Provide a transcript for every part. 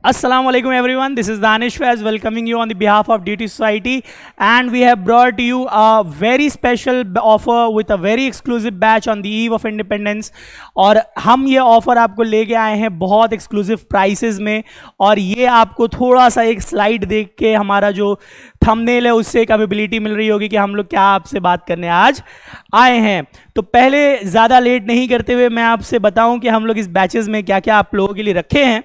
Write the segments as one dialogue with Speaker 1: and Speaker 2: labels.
Speaker 1: Assalamu alaikum everyone, this is Danish Faz welcoming you on the behalf of DT Society, and we have brought you a very special offer with a very exclusive batch on the eve of independence। और हम ये offer आपको लेके आए हैं बहुत exclusive prices में, और ये आपको थोड़ा सा एक स्लाइड देख के हमारा जो थंबनेल है उससे एक एबिलिटी मिल रही होगी कि हम लोग क्या आपसे बात करने आज आए हैं। तो पहले ज़्यादा लेट नहीं करते हुए मैं आपसे बताऊं कि हम लोग इस बैचेस में क्या क्या आप लोगों के लिए रखे हैं।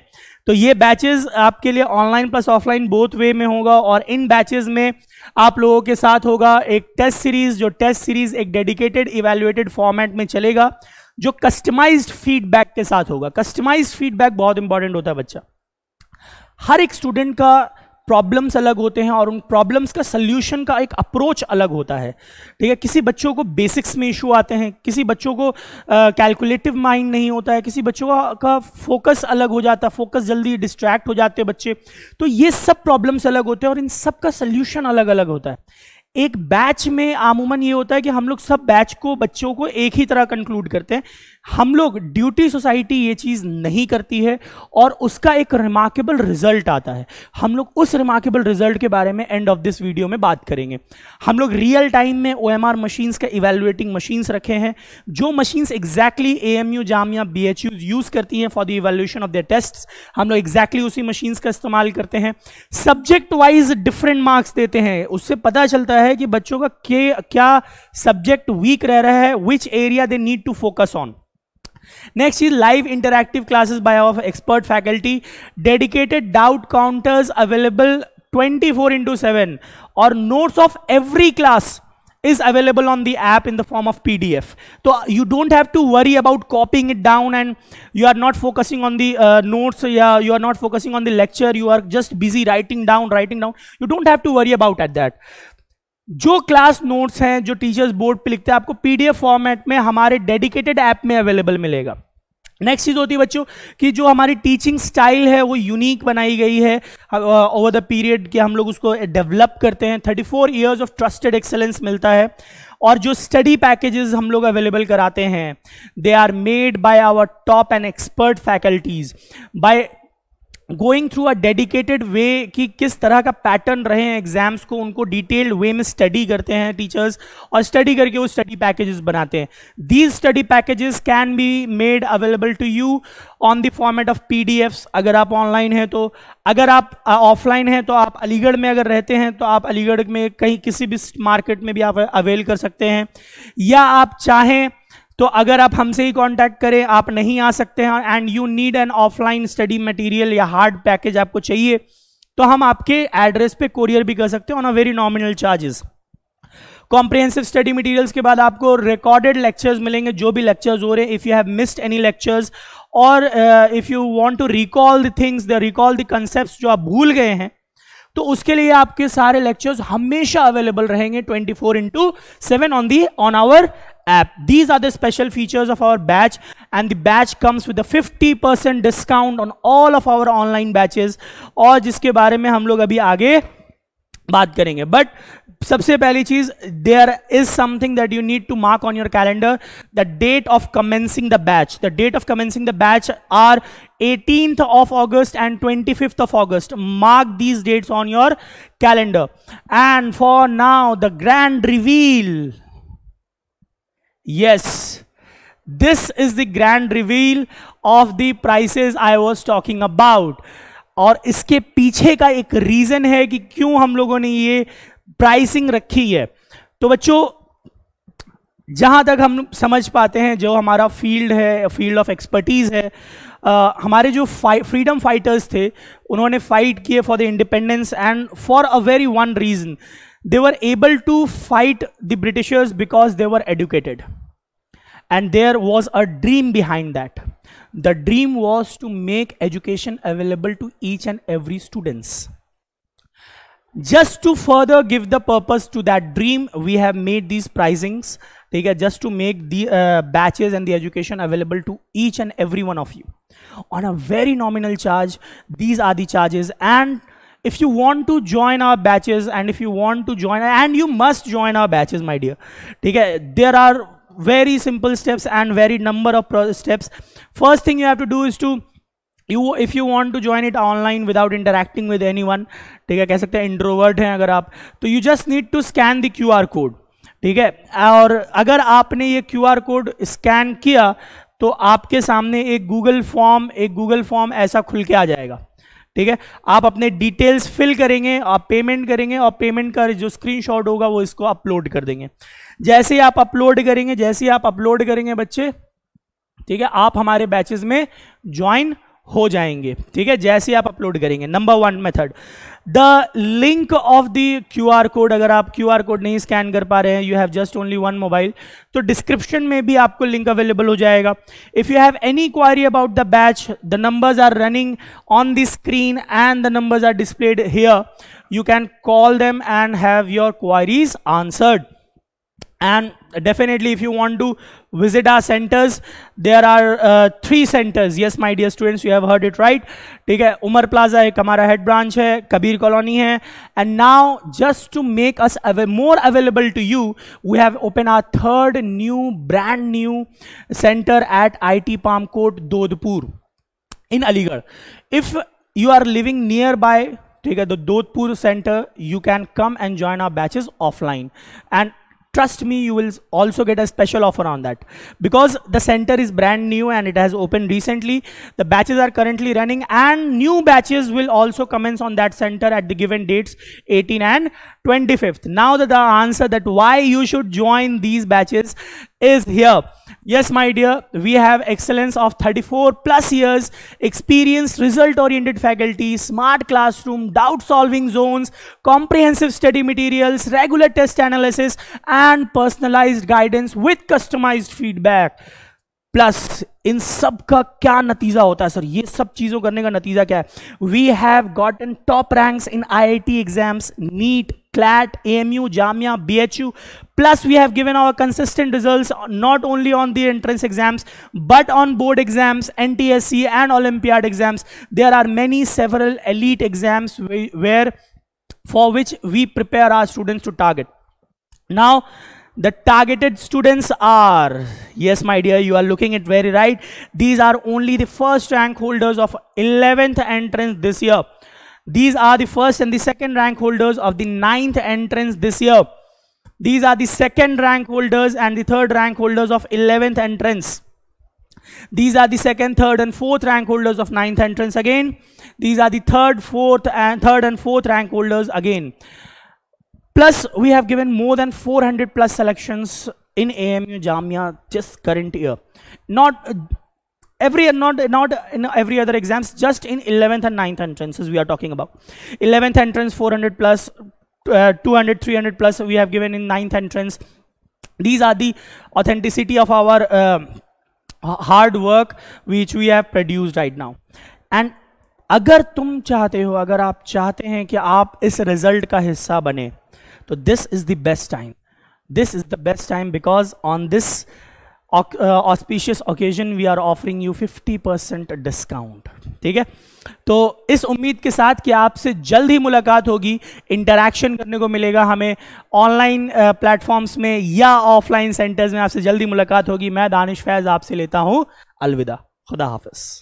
Speaker 1: तो ये बैचेस आपके लिए online plus offline both way में होगा, और इन बैचेस में आप लोगों के साथ होगा एक टेस्ट सीरीज, जो टेस्ट सीरीज एक डेडिकेटेड इवैल्यूएटेड फॉर्मेट में चलेगा, जो कस्टमाइज्ड फीडबैक के साथ होगा। कस्टमाइज्ड फीडबैक बहुत इंपॉर्टेंट होता है बच्चा। हर एक स्टूडेंट का प्रॉब्लम्स अलग होते हैं और उन प्रॉब्लम्स का सल्यूशन का एक अप्रोच अलग होता है, ठीक है। किसी बच्चों को बेसिक्स में इशू आते हैं, किसी बच्चों को कैलकुलेटिव माइंड नहीं होता है, किसी बच्चों का फोकस अलग हो जाता है, फोकस जल्दी डिस्ट्रैक्ट हो जाते हैं बच्चे। तो ये सब प्रॉब्लम्स अलग होते हैं और इन सब का सल्यूशन अलग अलग होता है। एक बैच में आमूमन ये होता है कि हम लोग सब बैच को बच्चों को एक ही तरह कंक्लूड करते हैं। हम लोग ड्यूटी सोसाइटी ये चीज़ नहीं करती है और उसका एक रिमार्केबल रिजल्ट आता है। हम लोग उस रिमार्केबल रिजल्ट के बारे में एंड ऑफ दिस वीडियो में बात करेंगे। हम लोग रियल टाइम में OMR मशीन्स का इवैल्यूएटिंग मशीन्स रखे हैं, जो machines exactly AMU Jamia BHU use करती हैं for the evaluation of their tests. हम लोग एग्जैक्टली उसी मशीन्स का इस्तेमाल करते हैं। सब्जेक्ट वाइज डिफरेंट मार्क्स देते हैं, उससे पता चलता है कि बच्चों का क्या सब्जेक्ट वीक रह रहा है, which area they need to focus on. Next is live interactive classes by our expert faculty, dedicated doubt counters available 24/7, or notes of every class is available on the app in the form of PDF. So you don't have to worry about copying it down, and you are not focusing on the notes, you are not focusing on the lecture, you are just busy writing down. You don't have to worry about that. जो class notes हैं जो teachers board पे लिखते हैं, आपको PDF format में हमारे dedicated app में अवेलेबल मिलेगा। नेक्स्ट चीज होती है बच्चों कि जो हमारी टीचिंग स्टाइल है वो यूनिक बनाई गई है ओवर द पीरियड कि हम लोग उसको डेवलप करते हैं। 34 इयर्स ऑफ ट्रस्टेड एक्सेलेंस मिलता है, और जो स्टडी पैकेजेस हम लोग अवेलेबल कराते हैं, they are made by our top and expert faculties by going through a dedicated way कि किस तरह का पैटर्न रहे हैं एग्जाम्स को, उनको डिटेल्ड वे में स्टडी करते हैं टीचर्स, और स्टडी करके वो स्टडी पैकेजेस बनाते हैं। These study packages can be made available to you on the format of PDFs अगर आप ऑनलाइन हैं तो। अगर आप ऑफलाइन हैं तो आप अलीगढ़ में अगर रहते हैं तो आप अलीगढ़ में कहीं किसी भी मार्केट में भी आप अवेल कर सकते हैं, या आप चाहें तो अगर आप हमसे ही कांटेक्ट करें, आप नहीं आ सकते हैं and you need an offline study material या हार्ड पैकेज आपको चाहिए, तो हम आपके एड्रेस पे कोरियर भी कर सकते हैं on a very nominal charges. Comprehensive study materials के बाद आपको रिकॉर्डेड लेक्चर्स मिलेंगे, जो भी लेक्चर्स हो रहे हैं। If you have missed any lectures, और if you want to recall the things, recall the concepts जो आप भूल गए हैं, तो उसके लिए आपके सारे लेक्चर्स हमेशा अवेलेबल रहेंगे 24/7 on our app. These are the special features of our batch, and the batch comes with a 50% discount on all of our online batches, और जिसके बारे में हम लोग अभी आगे बात करेंगे। बट सबसे पहली चीज, there is something that you need to mark on your calendar, the date of commencing the batch. The date of commencing the batch are 18th of August and 25th of August. Mark these dates on your calendar. And for now, the grand reveal. Yes, this is the grand reveal of the prices I was talking about. और इसके पीछे का एक reason है कि क्यों हम लोगों ने ये प्राइसिंग रखी है। तो बच्चों, जहां तक हम समझ पाते हैं, जो हमारा फील्ड है, फील्ड ऑफ एक्सपर्टीज है, हमारे जो फ्रीडम फाइटर्स थे, उन्होंने फाइट किए for the independence, and for a very one reason, they were able to fight the britishers because they were educated, and there was a dream behind that. The dream was to make education available to each and every students. Just to further give the purpose to that dream, we have made these pricings, okay, just to make the batches and the education available to each and every one of you on a very nominal charge. These are the charges, and if you want to join our batches, and if you want to join, and you must join our batches, my dear, okay, there are very simple steps and very number of steps. First thing you have to do is to if you want to join it online without interacting with anyone, ठीक है, कह सकते हैं introvert हैं अगर आप, तो you just need to scan the QR code, ठीक है। और अगर आपने ये QR कोड स्कैन किया तो आपके सामने एक गूगल फॉर्म ऐसा खुल के आ जाएगा, ठीक है। आप अपने डिटेल्स फिल करेंगे, आप पेमेंट करेंगे और पेमेंट का जो स्क्रीनशॉट होगा वो इसको अपलोड कर देंगे। जैसे ही आप अपलोड करेंगे बच्चे, ठीक है, आप हमारे बैचेस में ज्वाइन हो जाएंगे, ठीक है, जैसे आप अपलोड करेंगे। Number 1 method, the link of the QR code, अगर आप QR कोड नहीं स्कैन कर पा रहे हैं, you have just only 1 mobile, तो डिस्क्रिप्शन में भी आपको लिंक अवेलेबल हो जाएगा। If you have any query about the batch, the numbers are running on the screen and the numbers are displayed here, you can call them and have your queries answered. And definitely if you want to visit our centers, there are 3 centers. Yes my dear students, you have heard it right. ठीक है, Umar plaza एक हमारा head branch है, Kabir colony है, and now just to make us more available to you, we have opened our 3rd brand new center at IT Palm Court, Dodhpur in Aligarh. If you are living nearby, ठीक है, the Dodhpur center, you can come and join our batches offline, and trust me, you will also get a special offer on that, because the center is brand new and it has opened recently. The batches are currently running and new batches will also commence on that center at the given dates 18 and 25th. Now that the answer that why you should join these batches is here. Yes my dear, we have excellence of 34+ years, experienced result oriented faculty, smart classroom, doubt solving zones, comprehensive study materials, regular test analysis and personalized guidance with customized feedback. Plus इन सब का क्या नतीजा होता है sir, ये सब चीजों करने का नतीजा क्या है? We have gotten top ranks in IIT exams, NEET, CLAT, AMU, JAMIA, BHU. Plus we have given our consistent results not only on the entrance exams but on board exams, NTSC and Olympiad exams. There are several elite exams where for which we prepare our students to target. Now the targeted students are, yes my dear, you are looking it very right, these are only the first rank holders of 11th entrance this year. These are the first and the second rank holders of the 9th entrance this year. These are the second rank holders and the third rank holders of 11th entrance. These are the second, third and fourth rank holders of 9th entrance again. These are the third and fourth rank holders again. Plus, we have given more than 400+ selections in AMU, JAMIA just current year. Not in every other exams, just in 11th and 9th entrances we are talking about. 11th entrance 400+, 200, 300+ we have given in 9th entrance. These are the authenticity of our hard work which we have produced right now. And अगर तुम चाहते हो, अगर आप चाहते हैं कि आप इस रिजल्ट का हिस्सा बने, तो this is the best time. This is the best time because on this auspicious occasion we are offering you 50% discount. ठीक है, तो इस उम्मीद के साथ कि आपसे जल्द ही मुलाकात होगी, इंटरैक्शन करने को मिलेगा हमें ऑनलाइन प्लेटफॉर्म्स में या ऑफलाइन सेंटर्स में, आपसे जल्दी मुलाकात होगी। मैं दानिश फैज आपसे लेता हूं अलविदा, खुदा हाफिज।